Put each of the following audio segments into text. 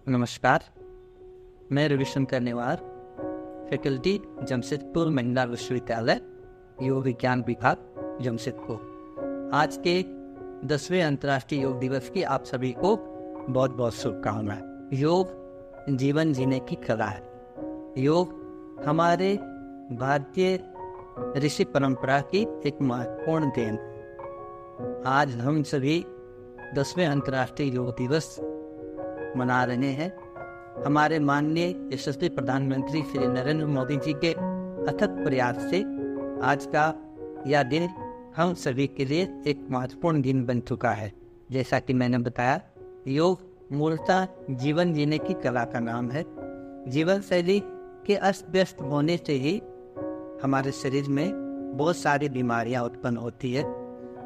नमस्कार। मैं रविशंकर नेवार, फैकल्टी जमशेदपुर महिला विश्वविद्यालय, योग विज्ञान विभाग, जमशेदपुर। आज के 10वें अंतर्राष्ट्रीय योग दिवस की आप सभी को बहुत बहुत शुभकामनाएं। योग जीवन जीने की कला है। योग हमारे भारतीय ऋषि परंपरा की एक महत्वपूर्ण देन है। आज हम सभी 10वें अंतर्राष्ट्रीय योग दिवस मना रहे हैं। हमारे माननीय यशस्वी प्रधानमंत्री श्री नरेंद्र मोदी जी के अथक प्रयास से आज का यह दिन हम सभी के लिए एक महत्वपूर्ण दिन बन चुका है। जैसा कि मैंने बताया, योग मूलतः जीवन जीने की कला का नाम है। जीवन शैली के अस्त व्यस्त होने से ही हमारे शरीर में बहुत सारी बीमारियां उत्पन्न होती है।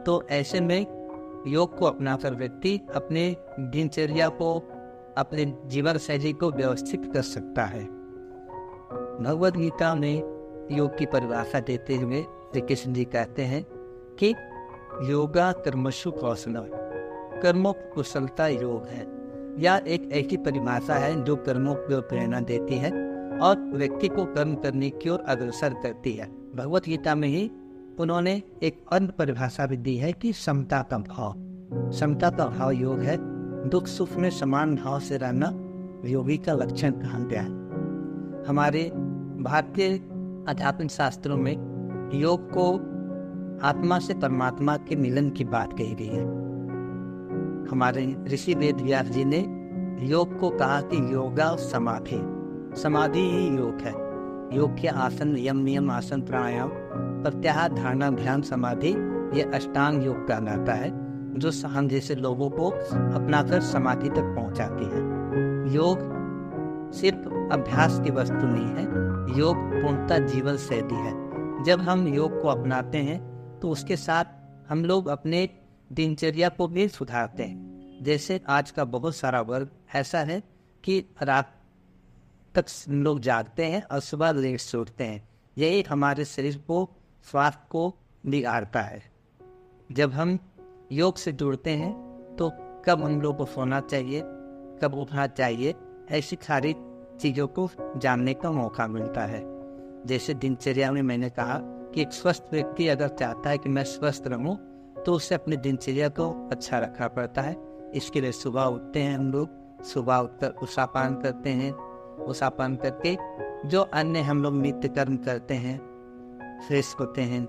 तो ऐसे में योग को अपनाकर व्यक्ति अपने दिनचर्या को, अपने जीवन शैली को व्यवस्थित कर सकता है। भगवद गीता में योग की परिभाषा देते हुए श्री कृष्ण जी कहते हैं कि योगा कर्मसु कौशलम, कर्मों की कुशलता योग है। यह एक ऐसी परिभाषा है जो कर्मों को प्रेरणा देती है और व्यक्ति को कर्म करने की ओर अग्रसर करती है। भगवद गीता में ही उन्होंने एक अन्य परिभाषा भी दी है कि समता का भाव। समता का भाव योग है। दुख सुख में समान भाव से रहना योगी का लक्षण कहा गया है। हमारे भारतीय आध्यात्मिक शास्त्रों में योग को आत्मा से परमात्मा के मिलन की बात कही गई है। हमारे ऋषि वेद व्यास जी ने योग को कहा कि योगा समाधि, समाधि ही योग है। योग के आसन, यम नियम आसन, प्राणायाम, प्रत्याहार, धारणा, ध्यान, समाधि, ये अष्टांग योग कहलाता है, जो हम जैसे लोगों को अपनाकर समाधि तक पहुंचाती है। योग सिर्फ अभ्यास की वस्तु नहीं है, योग पूर्णतः जीवन शैली है। जब हम योग को अपनाते हैं तो उसके साथ हम लोग अपने दिनचर्या को भी सुधारते हैं। जैसे आज का बहुत सारा वर्ग ऐसा है कि रात तक लोग जागते हैं और सुबह लेट से उठते हैं। यही हमारे शरीर को, स्वास्थ्य को बिगाड़ता है। जब हम योग से जुड़ते हैं तो कब हम लोग को सोना चाहिए, कब उठना चाहिए, ऐसी सारी चीज़ों को जानने का मौका मिलता है। जैसे दिनचर्या में मैंने कहा कि एक स्वस्थ व्यक्ति अगर चाहता है कि मैं स्वस्थ रहूं तो उसे अपनी दिनचर्या को अच्छा रखना पड़ता है। इसके लिए सुबह उठते हैं हम लोग, सुबह उठकर उषापान करते हैं। उषापान करके जो अन्य हम लोग नित्य कर्म करते हैं, फ्रेश होते हैं,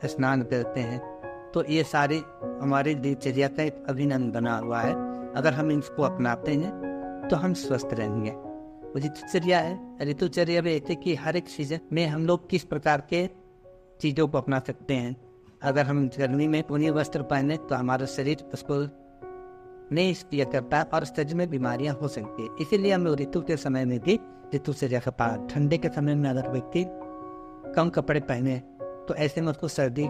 स्नान करते हैं, तो ये सारी हमारी दिनचर्या का एक अभिन्न अंग बना हुआ है। अगर हम इसको अपनाते हैं तो हम स्वस्थ रहेंगे। वो ऋतुचर्या है। ऋतुचर्या में ऐसे कि हर एक सीजन में हम लोग किस प्रकार के चीज़ों को अपना सकते हैं। अगर हम गर्मी में ऊनी वस्त्र पहने तो हमारा शरीर उसको नहीं क्रिया करता और शरीर में बीमारियां हो सकती है। इसीलिए हम ऋतु के समय में भी ऋतुचर्या का पालन। ठंडे के समय में अगर व्यक्ति कम कपड़े पहने तो ऐसे में उसको सर्दी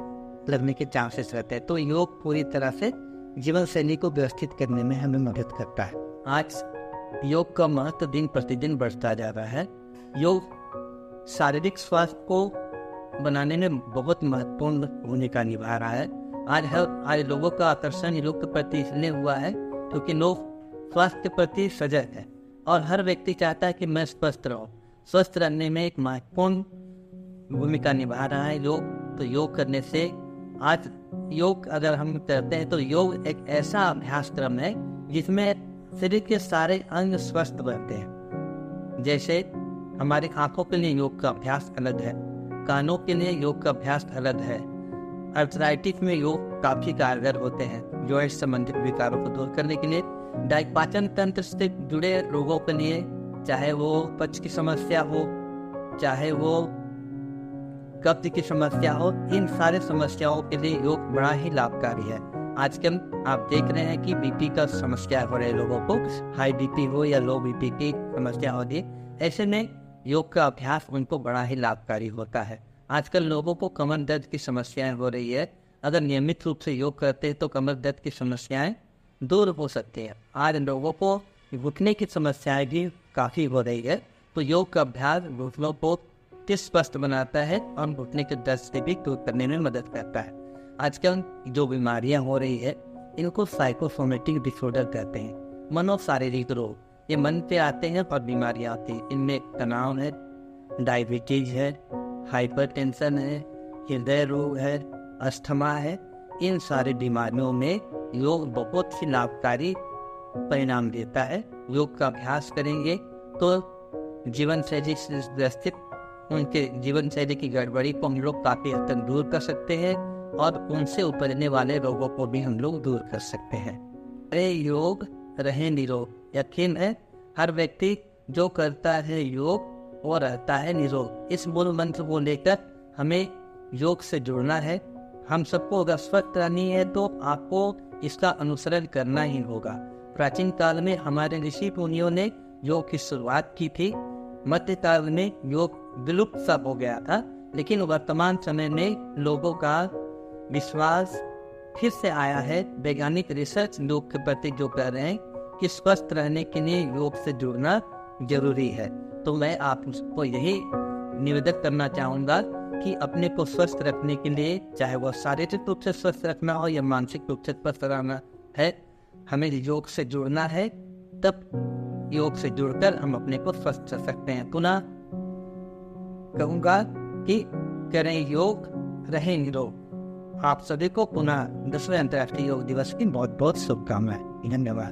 लगने के चांसेस रहते हैं। तो योग पूरी तरह से जीवन शैली को व्यवस्थित करने में हमें मदद करता है। आज योग का महत्व दिन प्रतिदिन बढ़ता जा रहा है। योग शारीरिक स्वास्थ्य को बनाने में बहुत महत्वपूर्ण भूमिका निभा रहा है। आज लोगों का आकर्षण योग के प्रति इसलिए हुआ है क्योंकि लोग स्वास्थ्य के प्रति सजग है और हर व्यक्ति चाहता है कि मैं स्वस्थ रहूं। स्वस्थ रहने में एक महत्वपूर्ण भूमिका निभा रहा है योग। तो योग करने से आज योग अगर हम करते हैं तो योग एक ऐसा अभ्यास क्रम है जिसमें शरीर के सारे अंग स्वस्थ रहते हैं। जैसे हमारी आंखों के लिए योग का अभ्यास अलग है, कानों के लिए योग का अभ्यास अलग है। आर्थराइटिस में योग काफी कारगर होते हैं जॉइंट संबंधित विकारों को दूर करने के लिए। पाचन तंत्र से जुड़े रोगों के लिए, चाहे वो पच की समस्या हो, चाहे वो कब्ज की समस्या हो, इन सारे समस्याओं के लिए योग बड़ा ही लाभकारी है। आजकल आप देख रहे हैं कि बीपी का समस्या हो रही है लोगों को, हाई बीपी हो या लो बीपी की समस्या हो रही है। ऐसे में योग का अभ्यास उनको बड़ा ही लाभकारी होता है। आजकल लोगों को कमर दर्द की समस्याएं हो रही है। अगर नियमित रूप से योग करते हैं तो कमर दर्द की समस्याएं दूर हो सकती है। आज लोगों को घुटने की समस्याएं भी काफ़ी हो रही है। तो योग का अभ्यास घुटनों को स्वस्थ बनाता है और घुटने के दर्द से भी दूर करने में मदद करता है। आजकल जो बीमारियां हो रही है इनको साइकोसोमेटिक डिसऑर्डर कहते हैं, मनोशारीरिक रोग। ये मन पे आते हैं और बीमारियाँ आती हैं। इनमें तनाव है, डायबिटीज है, हाइपरटेंशन है, हृदय रोग है, अस्थमा है। इन सारी बीमारियों में योग बहुत ही लाभकारी परिणाम देता है। योग का अभ्यास करेंगे तो जीवन शैली से ग्रसित उनके जीवन शैली की गड़बड़ी को हम लोग काफ़ी हद तक दूर कर सकते हैं और उनसे उपजने वाले रोगों को भी हम लोग दूर कर सकते हैं। अरे योग रहे निरोग। यकीन है हर व्यक्ति जो करता है योग वो रहता है निरोग। इस मूल मंत्र को लेकर हमें योग से जुड़ना है। हम सबको अगर स्वस्थ रहनी है तो आपको इसका अनुसरण करना ही होगा। प्राचीन काल में हमारे ऋषि मुनियों ने योग की शुरुआत की थी। मध्यकाल में योग विलुप्त सा हो गया था, लेकिन वर्तमान समय में लोगों का विश्वास फिर से आया है। वैज्ञानिक रिसर्च योग के प्रति जो कर रहे हैं कि स्वस्थ रहने के लिए योग से जुड़ना जरूरी है। तो मैं आपको यही निवेदन करना चाहूँगा कि अपने को स्वस्थ रखने के लिए, चाहे वह शारीरिक रूप से स्वस्थ रखना हो या मानसिक रूप से स्वस्थ रहना है, हमें योग से जुड़ना है। तब योग से जुड़कर हम अपने को स्वस्थ रख सकते हैं। पुनः कहूँगा कि करें योग, रहें निरोग। आप सभी को पुनः 10वें अंतर्राष्ट्रीय योग दिवस की बहुत बहुत शुभकामनाएं। धन्यवाद।